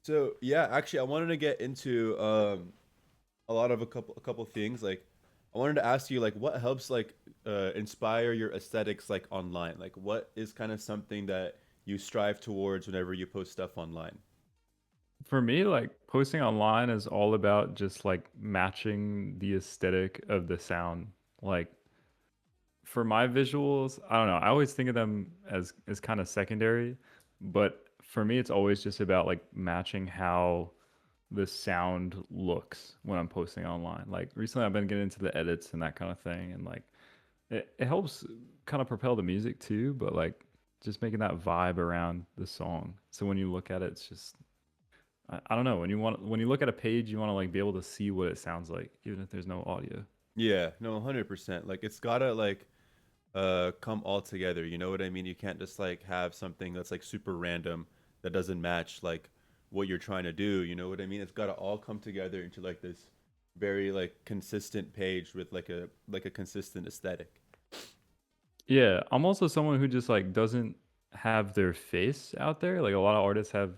So yeah, actually, I wanted to get into a couple things. Like, I wanted to ask you like, what helps like inspire your aesthetics like online? Like, what is kind of something that you strive towards whenever you post stuff online? For me, like posting online is all about just like matching the aesthetic of the sound. Like for my visuals, I don't know. I always think of them as kind of secondary, but for me, it's always just about like matching how the sound looks when I'm posting online. Like recently, I've been getting into the edits and that kind of thing, and like it helps kind of propel the music too. But like just making that vibe around the song. So when you look at it, it's just I don't know. When you look at a page, you want to like be able to see what it sounds like, even if there's no audio. Yeah, no, 100%. Like, it's gotta like come all together. You know what I mean? You can't just like have something that's like super random that doesn't match like what you're trying to do. You know what I mean? It's gotta all come together into like this very like consistent page with like a consistent aesthetic. Yeah, I'm also someone who just like doesn't have their face out there. Like a lot of artists have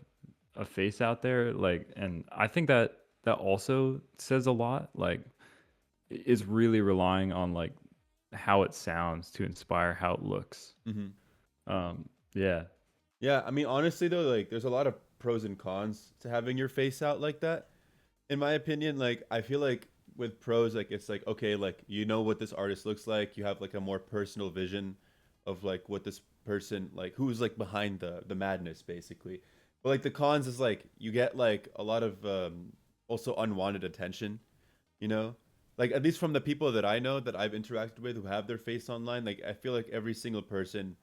a face out there, like, and I think that also says a lot. Like, is really relying on like how it sounds to inspire how it looks. Hmm. Yeah, Yeah, I mean, honestly though, like there's a lot of pros and cons to having your face out like that. In my opinion, like I feel like with pros, like it's like okay, like you know what this artist looks like, you have like a more personal vision of like what this person like who's like behind the madness basically. But like the cons is like you get like a lot of also unwanted attention, you know? Like at least from the people that I know that I've interacted with who have their face online, like I feel like every single person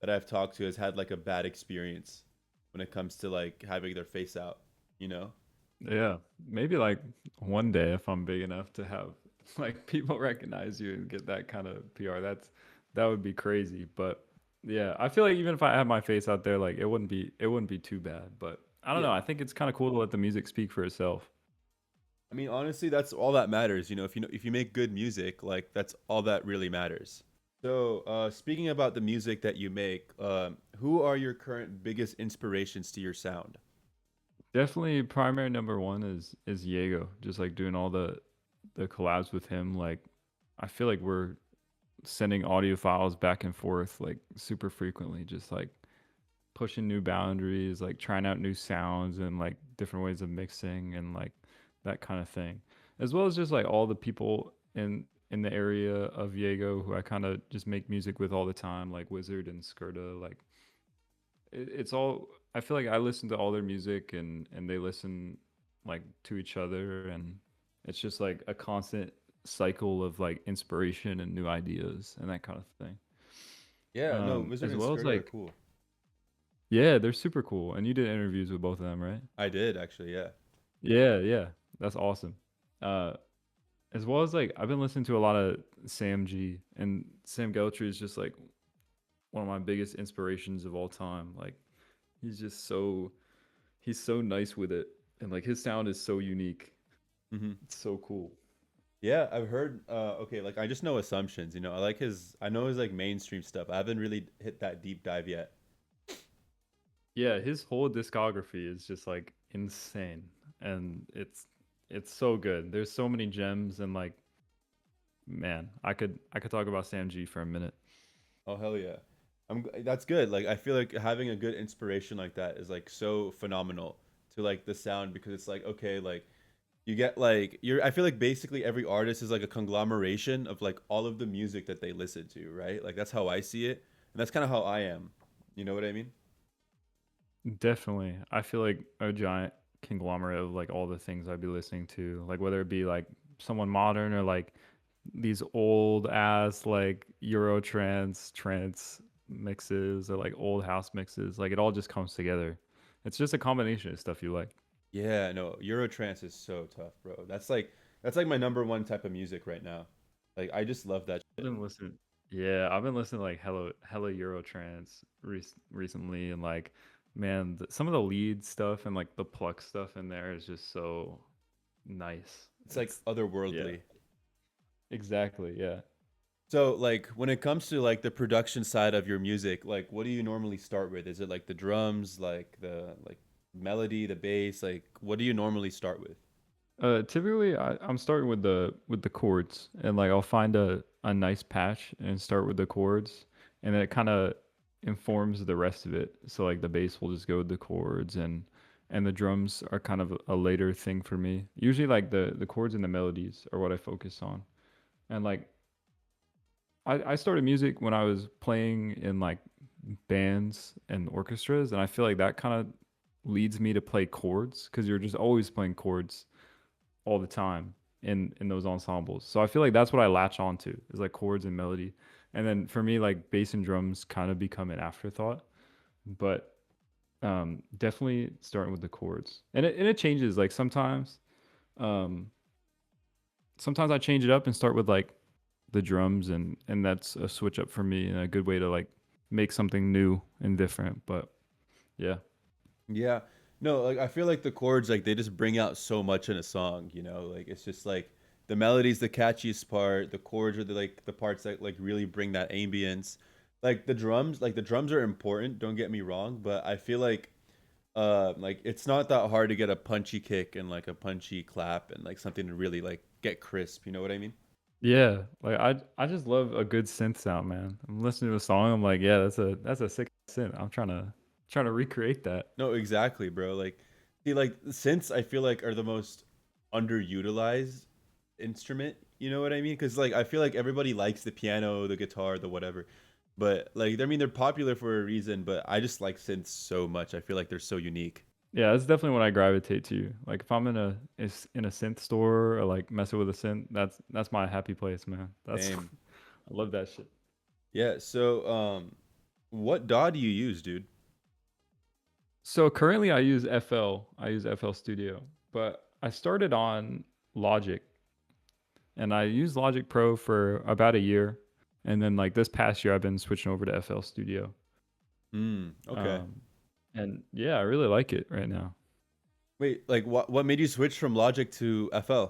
that I've talked to has had like a bad experience when it comes to like having their face out, you know? yeah. Maybe like one day if I'm big enough to have like people recognize you and get that kind of PR, that would be crazy. But yeah, I feel like even if I had my face out there, like it wouldn't be too bad. But I don't know. Yeah. I think it's kind of cool to let the music speak for itself. I mean, honestly, that's all that matters. If you make good music, like that's all that really matters. So, speaking about the music that you make, who are your current biggest inspirations to your sound? Definitely primary number one is Diego. Just like doing all the collabs with him. Like I feel like we're sending audio files back and forth like super frequently, just like pushing new boundaries, like trying out new sounds and like different ways of mixing and like that kind of thing. As well as just like all the people in the area of Diego who I kind of just make music with all the time, like Wizard and Skrta. Like it's all. I feel like I listen to all their music and they listen like to each other, and it's just like a constant cycle of like inspiration and new ideas and that kind of thing. Yeah, no, Wizard As and well as Skrta are like cool. yeah, they're super cool. And you did interviews with both of them, right? I did actually, yeah. Yeah, yeah. That's awesome. Uh as well as like I've been listening to a lot of Sam G, and Sam Geltry is just like one of my biggest inspirations of all time. Like he's just so he's so nice with it, and like his sound is so unique. Hmm. It's so cool. Yeah, I've heard. Okay, like I just know assumptions. I like I know his like mainstream stuff. I haven't really hit that deep dive yet. Yeah, his whole discography is just like insane, and it's so good. There's so many gems, and like man, I could talk about Sam G for a minute. Oh hell yeah. That's good. Like I feel like having a good inspiration like that is like so phenomenal to like the sound because it's like okay, like you get like you're I feel like basically every artist is like a conglomeration of like all of the music that they listen to, right? Like that's how I see it. And that's kind of how I am. You know what I mean? Definitely. I feel like a giant conglomerate of like all the things I'd be listening to, like whether it be like someone modern or like these old ass like Euro trance mixes or like old house mixes. Like it all just comes together. It's just a combination of stuff you like. Yeah, no, Eurotrance is so tough, bro. That's like my number one type of music right now. Like I just love that I've shit. been listening. Yeah, I've been listening to like hella Euro recently, and like man, some of the lead stuff and like the pluck stuff in there is just so nice. It's like It's yeah. otherworldly. Exactly. Yeah. So, like, when it comes to like the production side of your music, like, what do you normally start with? Is it like the drums, like melody, the bass? Like, what do you normally start with? Typically I'm starting with the chords, and like I'll find a nice patch and start with the chords, and then it kind of informs the rest of it. So like the bass will just go with the chords, and the drums are kind of a later thing for me. Usually like the chords and the melodies are what I focus on. And like I started music when I was playing in like bands and orchestras, and I feel like that kind of leads me to play chords because you're just always playing chords all the time in those ensembles. So I feel like that's what I latch onto is like chords and melody. And then for me, like bass and drums kind of become an afterthought. But definitely starting with the chords. And it changes. Like um sometimes I change it up and start with like the drums, and that's a switch up for me and a good way to like make something new and different. But yeah. Yeah. No, like I feel like the chords like they just bring out so much in a song, you know? Like it's just like the melody's the catchiest part, the chords are the parts that like really bring that ambience. Like the drums are important, don't get me wrong, but I feel like it's not that hard to get a punchy kick and like a punchy clap and like something to really like get crisp, you know what I mean? Yeah, like I just love a good synth sound, man. I'm listening to a song, I'm like, yeah, that's a sick synth. I'm trying to recreate that. No, exactly, bro. Like, see, like synths, I feel like are the most underutilized instrument. You know what I mean? Because like I feel like everybody likes the piano, the guitar, the whatever. But like, I mean, they're popular for a reason. But I just like synths so much. I feel like they're so unique. Yeah, that's definitely what I gravitate to. Like if I'm in a synth store or like messing with a synth, that's my happy place, man. That's Same. I love that shit. Yeah. So, what DAW do you use, dude? So currently I use FL. I use FL Studio, but I started on Logic, and I used Logic Pro for about a year, and then like this past year I've been switching over to FL Studio. Okay. Um, and yeah, I really like it right now. Wait, like what made you switch from Logic to FL?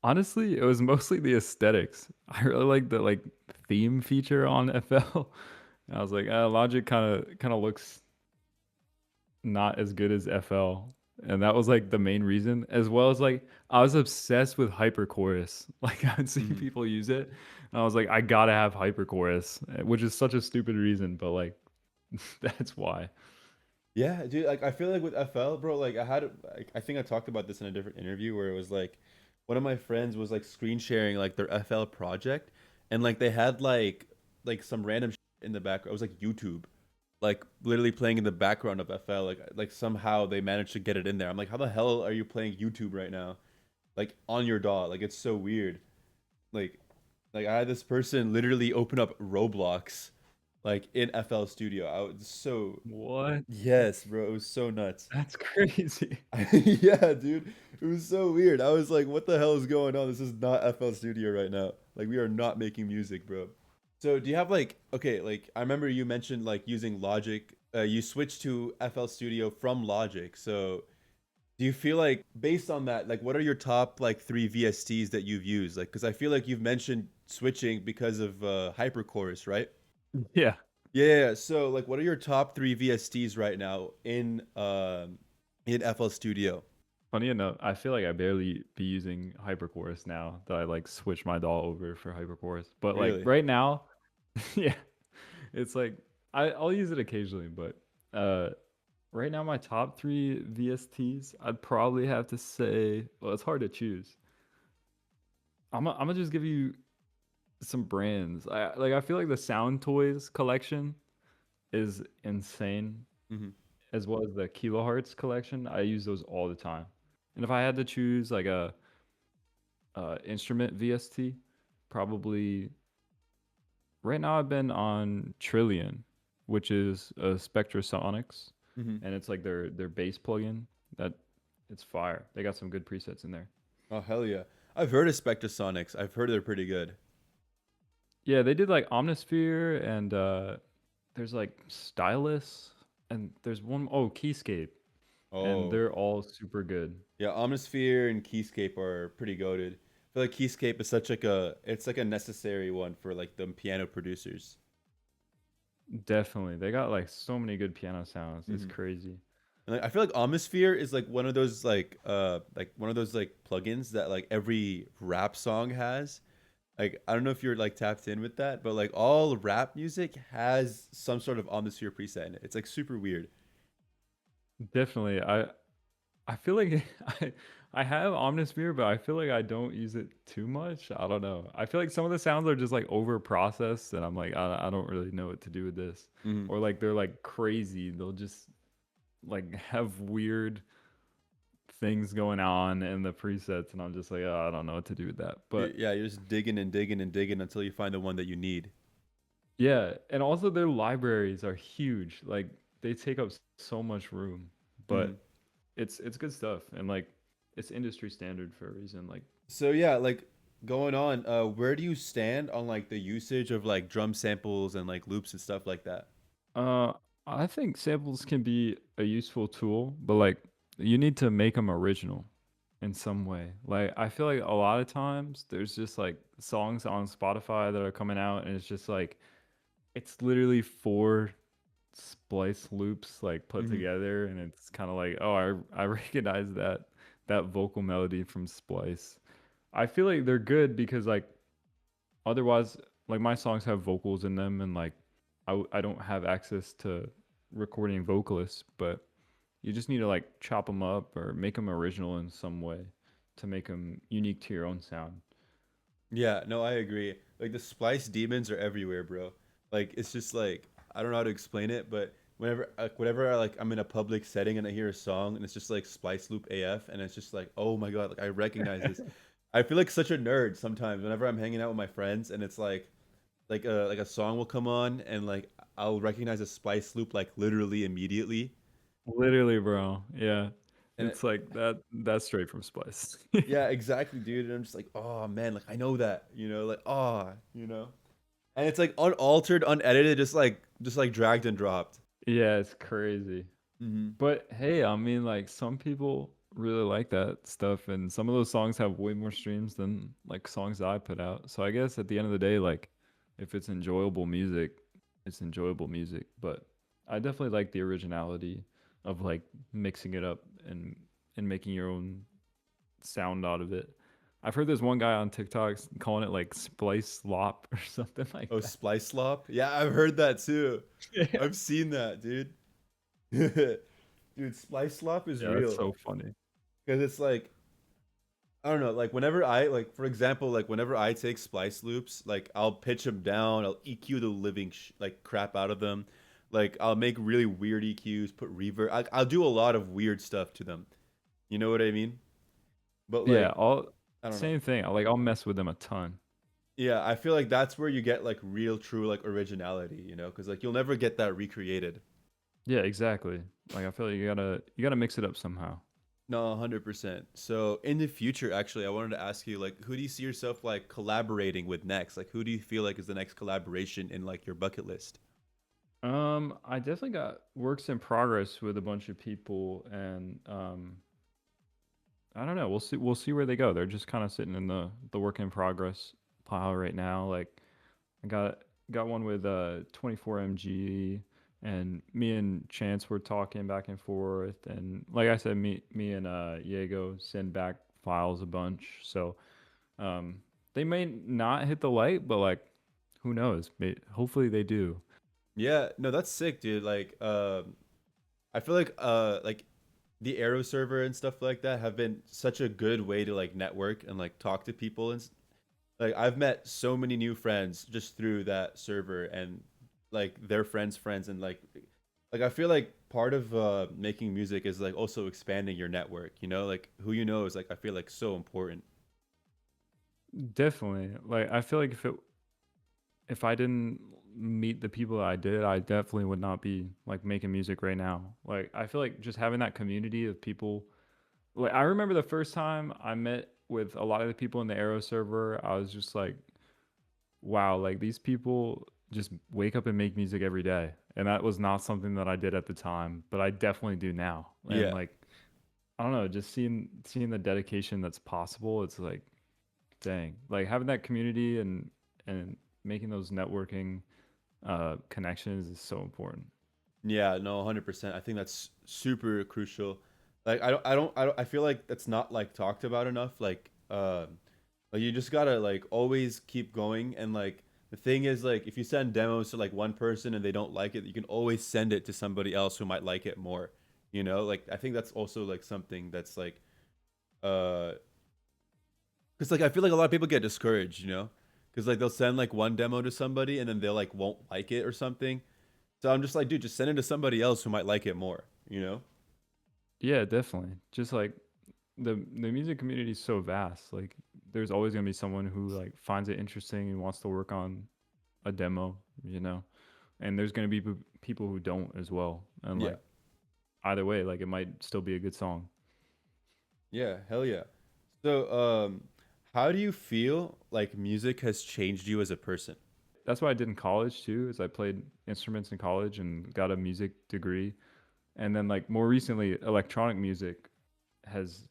Honestly, it was mostly the aesthetics. I really like the like theme feature on FL. I was like, Logic kind of looks not as good as FL. And that was like the main reason, as well as like I was obsessed with hyperchorus. Like I'd see Mm-hmm. people use it, and I was like, I gotta have hyperchorus, which is such a stupid reason, but like that's why. Yeah, dude, like I feel like with FL, bro, like I think I talked about this in a different interview where it was like one of my friends was like screen sharing like their FL project and like they had like some random in the background. It was like YouTube, like literally playing in the background of FL. Like somehow they managed to get it in there. I'm like, how the hell are you playing YouTube right now? Like on your DAW? Like it's so weird. Like like I had this person literally open up Roblox like in FL Studio. I was so What? yes, bro. It was so nuts. That's crazy. Yeah, dude. It was so weird. I was like, what the hell is going on? This is not FL Studio right now. Like we are not making music, bro. So do you have like okay, like I remember you mentioned like using Logic. You switched to FL Studio from Logic. So do you feel like based on that, like what are your top like three VSTs that you've used? Like because I feel like you've mentioned switching because of Hyperchorus, right? Yeah. Yeah, yeah, yeah. So like what are your top three VSTs right now in FL Studio? Funny enough, I feel like I barely be using hyperchorus now that I like switch my DAW over for hyperchorus. But like Really? right now, yeah, it's like I'll use it occasionally, but uh right now my top three VSTs, I'd probably have to say, well, it's hard to choose. I'm gonna just give you some brands. I feel like the Sound Toys collection is insane, Hmm. as well as the Kilohertz collection. I use those all the time. And if I had to choose like a instrument VST, probably right now I've been on Trillion, which is a Spectrasonics, Hmm. and it's like their bass plugin that it's fire. They got some good presets in there. Oh hell yeah. I've heard of Spectrasonics. I've heard they're pretty good. Yeah, they did like Omnisphere, and there's like Stylus, and there's one oh Keyscape, and Oh. they're all super good. Yeah, Omnisphere and Keyscape are pretty goated. I feel like Keyscape is such like a it's like a necessary one for like the piano producers. Definitely. They got like so many good piano sounds. It's Hmm. crazy. And like, I feel like Omnisphere is like one of those like plugins that like every rap song has. Like I don't know if you're like tapped in with that, but like all rap music has some sort of Omnisphere preset in it. It's like super weird. Definitely. I feel like I have Omnisphere, but I feel like I don't use it too much. I don't know. I feel like some of the sounds are just like over processed, and I'm like, I don't really know what to do with this. Hmm. Or like they're like crazy. They'll just like have weird things going on in the presets, and I'm just like, oh, I don't know what to do with that. But Yeah, you're just digging and digging and digging until you find the one that you need. yeah, and also their libraries are huge. Like they take up so much room, Hmm. but it's good stuff, and like it's industry standard for a reason. Like So yeah, like going on, where do you stand on like the usage of like drum samples and like loops and stuff like that? Uh, I think samples can be a useful tool, but like you need to make them original in some way. Like I feel like a lot of times there's just like songs on Spotify that are coming out and it's just like it's literally four splice loops like put Hmm. together and it's kind of like, oh, I recognize that vocal melody from Splice. I feel like they're good because like otherwise, like my songs have vocals in them, and like I don't have access to recording vocalists, but you just need to like chop them up or make them original in some way to make them unique to your own sound. Yeah, no, I agree. Like the splice demons are everywhere, bro. Like it's just like I don't know how to explain it, but whenever I'm in a public setting and I hear a song and it's just like splice loop AF and it's just like, oh my God, like I recognize this. I feel like such a nerd sometimes whenever I'm hanging out with my friends and it's like a song will come on and like I'll recognize a splice loop like literally immediately. Literally, bro. Yeah. And It's like that's straight from Splice. yeah, exactly, dude. And I'm just like, oh man, like I know that, like and it's like unaltered, unedited, just like dragged and dropped. Yeah, it's crazy. Hmm. But hey, I mean, like some people really like that stuff, and some of those songs have way more streams than like songs that I put out. So I guess at the end of the day, like if it's enjoyable music, it's enjoyable music. But I definitely like the originality of like mixing it up and making your own sound out of it. I've heard there's one guy on TikTok calling it like splice slop or something like Oh, that. splice slop. Yeah, I've heard that too. Yeah, I've seen that, dude. Dude, splice slop is yeah, that's real so funny. because it's like I don't know, like whenever I like, for example, like whenever I take splice loops, like I'll pitch them down, I'll EQ the living like crap out of them, like I'll make really weird EQs, put reverb, I'll do a lot of weird stuff to them. You know what I mean? But Yeah, like all I don't know. same thing. I'll mess with them a ton. Yeah, I feel like that's where you get like real, true like originality, because like you'll never get that recreated. Yeah, exactly. Like I feel like you gotta mix it up somehow. No, 100%. So in the future, actually, I wanted to ask you, like, who do you see yourself like collaborating with next? Like, who do you feel like is the next collaboration in like your bucket list? I definitely got works in progress with a bunch of people, and I don't know. We'll see where they go. They're just kind of sitting in the work in progress pile right now. Like I got one with 24 mg, and me and Chance were talking back and forth, and like I said, me and Diego send back files a bunch. So um, they may not hit the light, but like who knows? Hopefully they do. Yeah, no, that's sick, dude. I feel like the Arrow server and stuff like that have been such a good way to like network and like talk to people like I've met so many new friends just through that server and like their friends' friends and like I feel like part of making music is like also expanding your network, like who you know is like I feel like so important. Definitely. Like I feel like if I didn't meet the people that I did, I definitely would not be like making music right now. Like I feel like just having that community of people. Like I remember the first time I met with a lot of the people in the Arrow server, I was just like, wow, like these people just wake up and make music every day. And that was not something that I did at the time, but I definitely do now. And Yeah. like I don't know, just seeing the dedication that's possible, it's like dang. Like having that community and making those networking connections is so important. Yeah, no, 100%. I think that's super crucial. Like I feel like that's not like talked about enough. Like you just gotta like always keep going. And like the thing is, like if you send demos to like one person and they don't like it, you can always send it to somebody else who might like it more. You know, like I think that's also like something that's like uh because like I feel like a lot of people get discouraged, you know, because like they'll send like one demo to somebody and then they'll like won't like it or something. So I'm just like, dude, just send it to somebody else who might like it more, you know? Yeah, definitely. Just like the music community is so vast. Like there's always gonna be someone who like finds it interesting and wants to work on a demo, you know. And there's gonna be people who don't as well. And Yeah. like either way, like it might still be a good song. Yeah, hell yeah. So, how do you feel like music has changed you as a person? That's what I did in college too. Is I played instruments in college and got a music degree. And then like more recently, electronic music has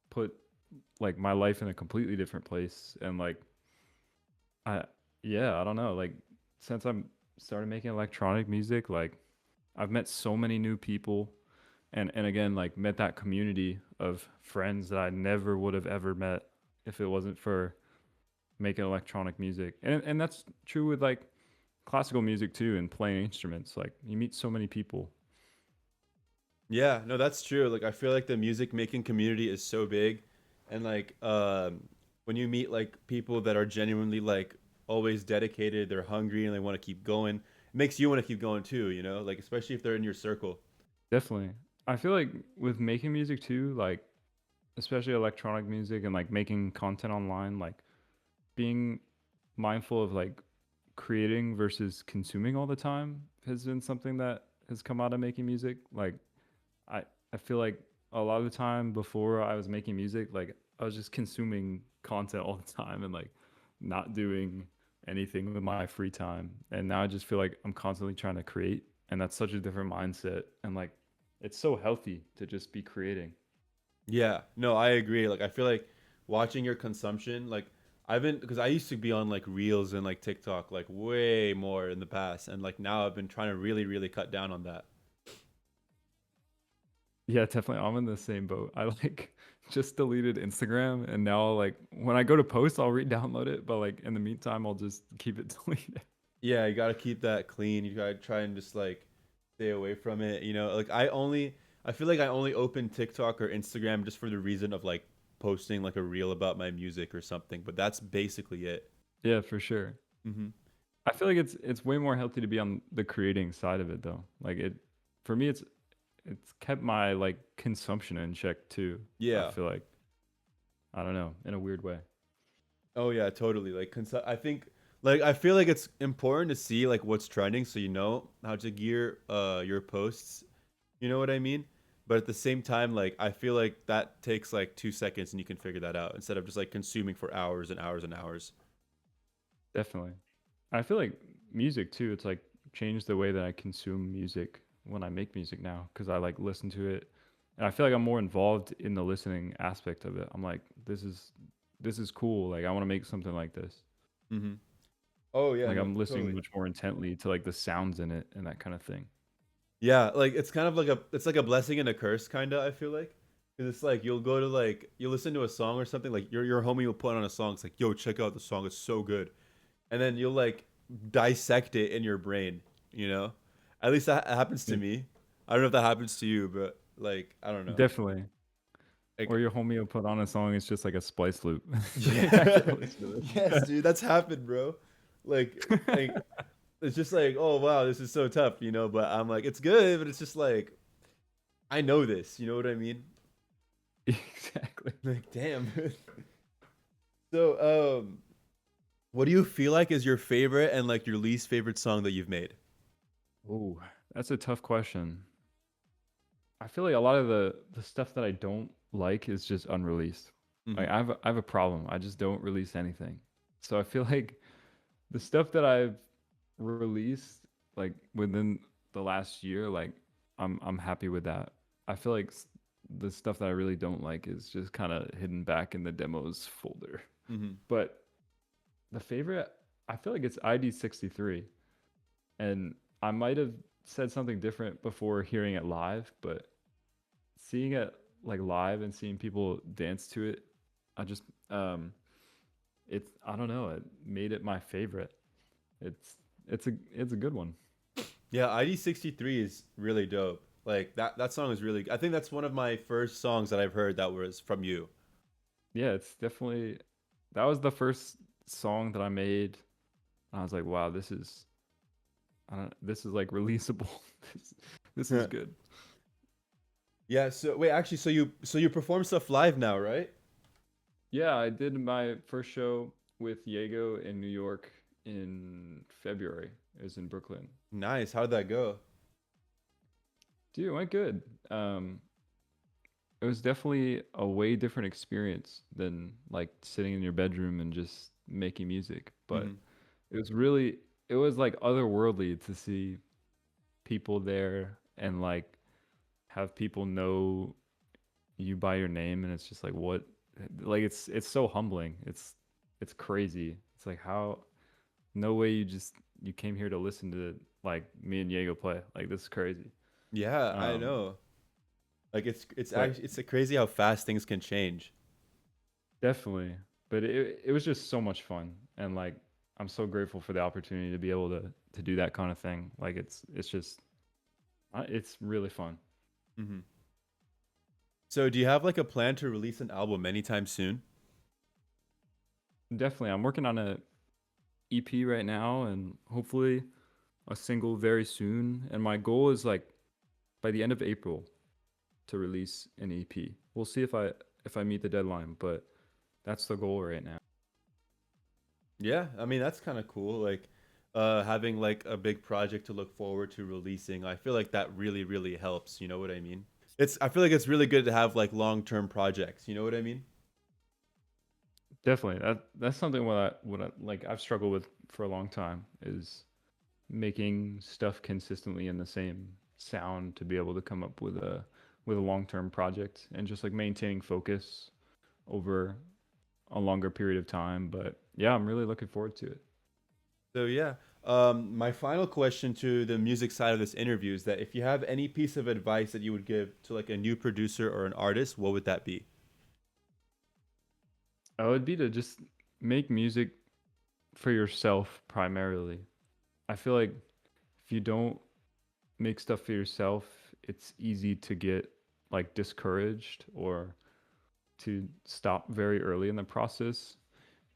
put like my life in a completely different place. And like I yeah, I don't know. Like since I'm started making electronic music, like I've met so many new people and again like met that community of friends that I never would have ever met if it wasn't for making electronic music. And that's true with like classical music too and playing instruments. Like you meet so many people. Yeah, no, that's true. Like I feel like the music making community is so big, and like when you meet like people that are genuinely like always dedicated, they're hungry and they want to keep going, it makes you want to keep going too, you know? Like especially if they're in your circle. Definitely. I feel like with making music too, like especially electronic music and like making content online, like being mindful of like creating versus consuming all the time has been something that has come out of making music. Like I I feel like a lot of the time before I was making music, like I was just consuming content all the time and like not doing anything with my free time. And now I just feel like I'm constantly trying to create, and that's such a different mindset. And like it's so healthy to just be creating. Yeah, no, I agree. Like I feel like watching your consumption, like I've been because I used to be on like Reels and like TikTok like way more in the past, and like now I've been trying to really, really cut down on that. Yeah, definitely. I'm in the same boat. I like just deleted Instagram and now like when I go to post, I'll re-download it, but like in the meantime, I'll just keep it deleted. Yeah, you gotta keep that clean. You gotta try and just like stay away from it. You know, like I feel like I only open TikTok or Instagram just for the reason of like posting like a reel about my music or something, but that's basically it. Yeah, for sure. Hmm. I feel like it's way more healthy to be on the creating side of it though. Like it for me it's kept my like consumption in check too. I Yeah. feel like I don't know, in a weird way. Oh yeah, totally. I think like I feel like it's important to see like what's trending so you know how to gear your posts. You know what I mean? But at the same time, like I feel like that takes like 2 seconds and you can figure that out instead of just like consuming for hours and hours and hours. Definitely. I feel like music too, it's like changed the way that I consume music when I make music now because I like listen to it and I feel like I'm more involved in the listening aspect of it. I'm like this is cool. Like I want to make something like this. Hmm. Oh yeah, Like no, I'm listening totally. much more intently to like the sounds in it and that kind of thing. Yeah, like it's kind of like a blessing and a curse kind of, I feel like. Cuz it's like you'll go to like you listen to a song or something like your homie will put on a song, it's like, "Yo, check out the song, it's so good." And then you'll like dissect it in your brain, you know? At least that happens to Yeah. me. I don't know if that happens to you, but like I don't know. Definitely. Or Like your homie will put on a song, it's just like a splice loop. Like I yeah. can't listen Yes, to dude, that's happened, bro. Like this. it's just like, "Oh wow, this is so tough," you know, but I'm like it's good, but it's just like I know this, you know what I mean? Exactly. Like damn. So, what do you feel like is your favorite and like your least favorite song that you've made? Oh, that's a tough question. I feel like a lot of the stuff that I don't like is just unreleased. Like Hmm. I have a problem. I just don't release anything. So I feel like the stuff that I've released like within the last year, like I'm happy with that. I feel like the stuff that I really don't like is just kind of hidden back in the demos folder. Hmm. But the favorite, I feel like it's ID 63, and I might have said something different before hearing it live, but seeing it like live and seeing people dance to it, I just it's I don't know, it made it my favorite. It's it's a good one. Yeah, ID63 is really dope. Like that song is really. I think that's one of my first songs that I've heard that was from you. Yeah, it's definitely that was the first song that I made. And I was like, wow, this is like releasable. this, this is good. Yeah. So wait, actually, so you perform stuff live now, right? Yeah, I did my first show with Diego in New York in February. It was in Brooklyn. Nice. How'd that go? Dude, it went good. Um, it was definitely a way different experience than like sitting in your bedroom and just making music. But Hmm. it was really, it was like otherworldly to see people there and like have people know you by your name, and it's just like what, like it's so humbling. It's crazy. It's like how no way you came here to listen to like me and Diego play. Like this is crazy. Yeah, I Um, know. Like it's but actually it's crazy how fast things can change. definitely. But it was just so much fun, and like I'm so grateful for the opportunity to be able to do that kind of thing. Like it's just it's really fun. Hmm. So do you have like a plan to release an album anytime soon? Definitely, I'm working on a EP right now, and hopefully a single very soon. And my goal is like by the end of April to release an EP. We'll see if I meet the deadline, but that's the goal right now. Yeah, I mean that's kind of cool. Like having like a big project to look forward to releasing. I feel like that really really helps, you know what I mean? I feel like it's really good to have like long-term projects, you know what I mean? Definitely, that's something what I like I've struggled with for a long time is making stuff consistently in the same sound to be able to come up with a long-term project and just like maintaining focus over a longer period of time. But yeah, I'm really looking forward to it. So yeah, my final question to the music side of this interview is that if you have any piece of advice that you would give to like a new producer or an artist, what would that be? I would be to just make music for yourself primarily. I feel like if you don't make stuff for yourself, it's easy to get like discouraged or to stop very early in the process.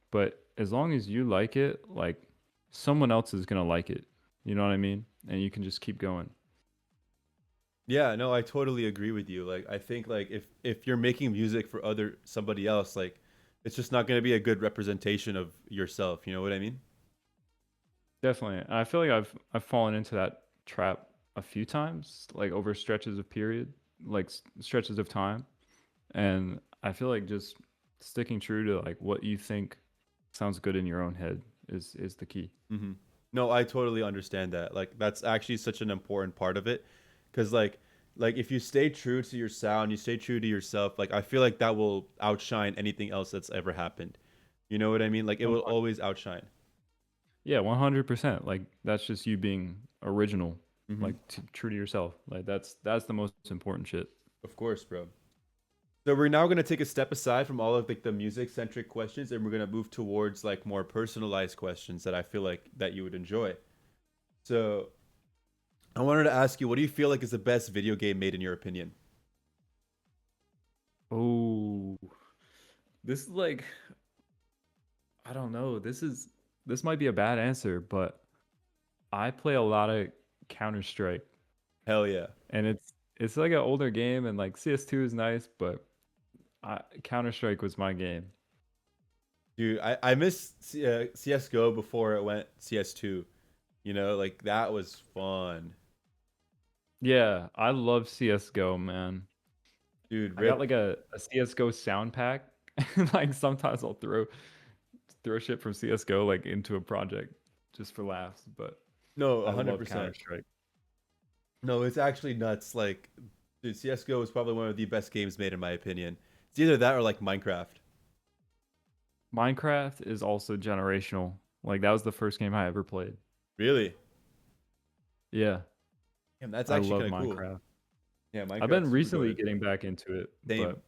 But as long as you like it, like someone else is gonna like it. You know what I mean? And you can just keep going. Yeah, no, I totally agree with you. Like I think like if you're making music for other somebody else, like it's just not going to be a good representation of yourself, you know what I mean? Definitely. And I feel like I've fallen into that trap a few times, like over stretches of period, like stretches of time. And I feel like just sticking true to like what you think sounds good in your own head is the key. Hmm. No, I totally understand that. Like that's actually such an important part of it, because like if you stay true to your sound, you stay true to yourself. Like I feel like that will outshine anything else that's ever happened. You know what I mean? Like it will 100. always outshine. Yeah, 100%. Like that's just you being original, Hmm. like true to yourself. Like that's the most important shit. Of course, bro. So we're now gonna take a step aside from all of like the music centric questions, and we're gonna move towards like more personalized questions that I feel like that you would enjoy. So I wanted to ask you, what do you feel like is the best video game made in your opinion? Oh, this is like I don't know. This might be a bad answer, but I play a lot of Counter Strike, Hell yeah. and it's like an older game, and like CS2 is nice, but Counter Strike was my game. Dude, I missed CSGO before it went CS2. You know, like that was fun. Yeah, I love CS:GO, man. Dude, I got rip. like a CS:GO sound pack. Like sometimes I'll throw shit from CS:GO like into a project just for laughs, but No, I love 100%. Counter Strike. No, it's actually nuts. Like, dude, CSGO is probably one of the best games made in my opinion. It's either that or like Minecraft. Minecraft is also generational. Like that was the first game I ever played. Really? Yeah. And that's I actually love kind of cool. Minecraft. Yeah, I've been Minecraft's super recently goated. getting back into it, Same. but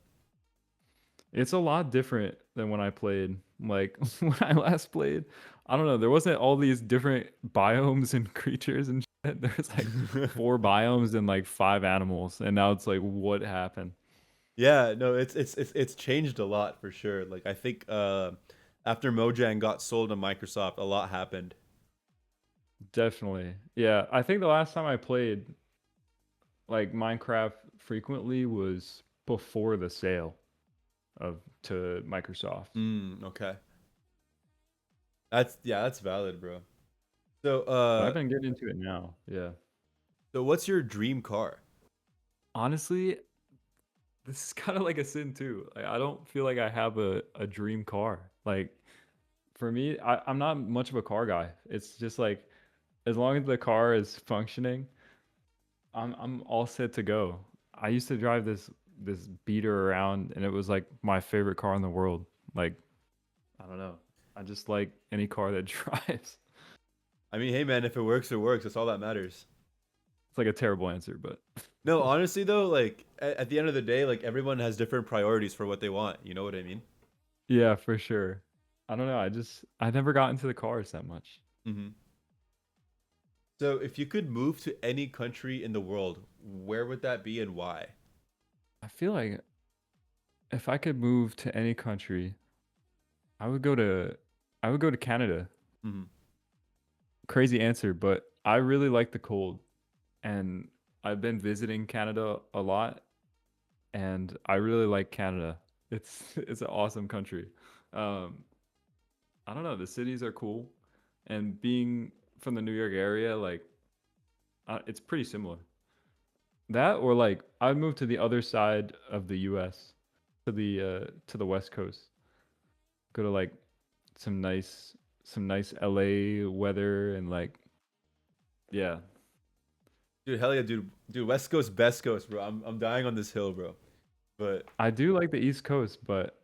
it's a lot different than when I played. Like when I last played, I don't know, there wasn't all these different biomes and creatures and shit. There's like four biomes and like five animals, and now it's like what happened? Yeah, no, it's changed a lot for sure. Like I think after Mojang got sold to Microsoft, a lot happened. Definitely. Yeah, I think the last time I played like Minecraft frequently was before the sale of to Microsoft. Okay. That's yeah, that's valid, bro. So But I've been getting into it now. Yeah. so what's your dream car? Honestly, this is kind of like a sin too. Like I don't feel like I have a dream car. Like for me, I'm not much of a car guy. It's just like as long as the car is functioning, I'm all set to go. I used to drive this beater around and it was like my favorite car in the world. Like I don't know. I just like any car that drives. I mean, hey man, if it works, it works. That's all that matters. It's like a terrible answer, but No, honestly though, like at the end of the day, like everyone has different priorities for what they want. You know what I mean? yeah, for sure. I don't know. I never got into the cars that much. hmm So if you could move to any country in the world, where would that be and why? I feel like if I could move to any country, I would go to I would go to Canada. hmm Crazy answer, but I really like the cold and I've been visiting Canada a lot and I really like Canada. It's it's an awesome country. Um I don't know, the cities are cool and being from the New York area like it's pretty similar. That or like I'd move to the other side of the US to the West Coast. Go to like some nice some nice LA weather and like yeah. Dude, hell yeah, dude, West Coast, best coast, bro. I'm dying on this hill, bro. But I do like the East Coast, but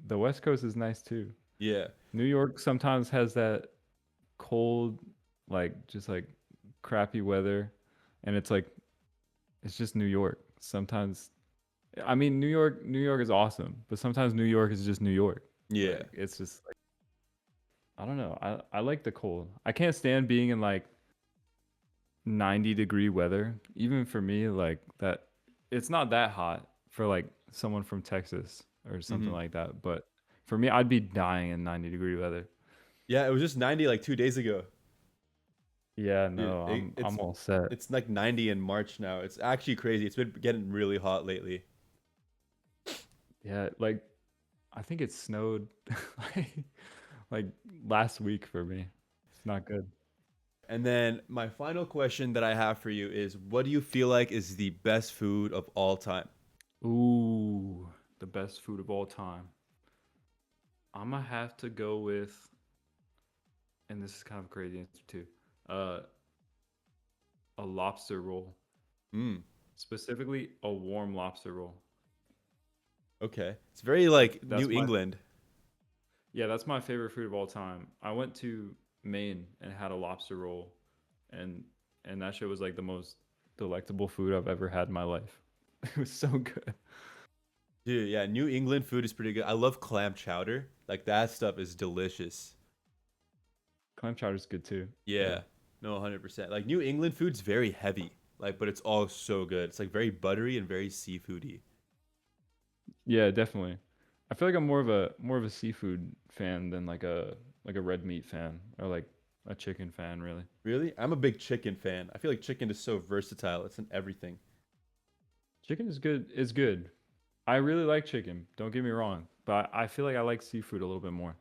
the West Coast is nice too. yeah, New York sometimes has that cold, like just like crappy weather, and it's like it's just New York. Sometimes, I mean, New York is awesome, but sometimes New York is just New York. yeah, Like it's just like I don't know. I like the cold. I can't stand being in like 90-degree weather. Even for me, like that, it's not that hot for like someone from Texas or something hmm like that. But for me, I'd be dying in 90-degree weather. yeah. It was just 90 like 2 days ago. Yeah, Dude, no, it, I'm all set. it's like 90 in March now. It's actually crazy. It's been getting really hot lately. Yeah, like I think it snowed like, like last week for me. It's not good. And then my final question that I have for you is, what do you feel like is the best food of all time? Ooh, the best food of all time. I'm gonna have to go with, and this is kind of a crazy answer too. Uh, a lobster roll, Mm, specifically a warm lobster roll. okay, it's very like That's New my England. yeah, that's my favorite food of all time. I went to Maine and had a lobster roll, and and that shit was like the most delectable food I've ever had in my life. It was so good. Dude, yeah, New England food is pretty good. I love clam chowder. Like that stuff is delicious. Clam chowder's good too. Yeah. Yeah, no, 100%. Like New England food's very heavy, like, but it's all so good. It's like very buttery and very seafoody. Yeah, definitely. I feel like I'm more of a seafood fan than like a red meat fan or like a chicken fan really. Really? I'm a big chicken fan. I feel like chicken is so versatile. It's in everything. Chicken is good is good. I really like chicken, don't get me wrong, but I feel like I like seafood a little bit more.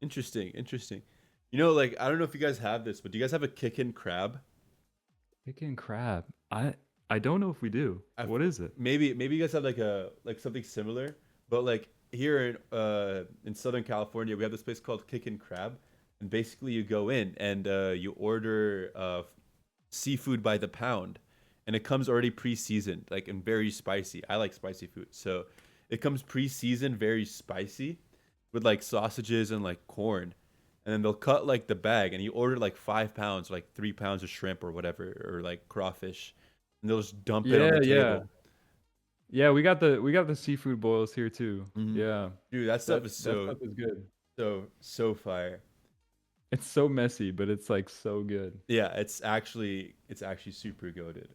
Interesting, interesting. You know, like I don't know if you guys have this, but do you guys have a kickin' crab? Chicken crab. I don't know if we do. I've, What is it? maybe you guys have like a like something similar, but like here in Southern California, we have this place called Kickin' Crab, and basically you go in and you order seafood by the pound, and it comes already pre-seasoned, like and very spicy. I like spicy food, so it comes pre-seasoned, very spicy, with like sausages and like corn. and then they'll cut like the bag, and you order like 5 pounds, like 3 pounds of shrimp or whatever, or like crawfish, and they'll just dump it on Yeah, the yeah. table. Yeah, we got the seafood boils here too. Hmm. Yeah. Dude, that stuff is That so stuff is good. so fire. It's so messy, but it's like so good. Yeah, it's actually super goaded.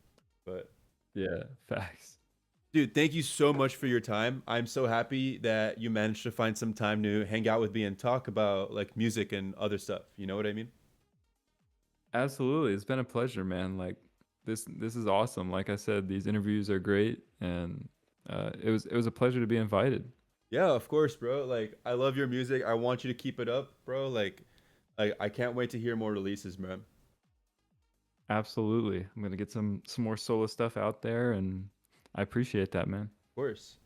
But Yeah, facts. dude, thank you so much for your time. I'm so happy that you managed to find some time to hang out with me and talk about like music and other stuff. You know what I mean? Absolutely. It's been a pleasure, man. Like this is awesome. Like I said, these interviews are great and it was a pleasure to be invited. Yeah, of course, bro. Like I love your music. I want you to keep it up, bro. Like I can't wait to hear more releases, man. Of Absolutely. I'm going to get some more solo stuff out there and I appreciate that, man. course.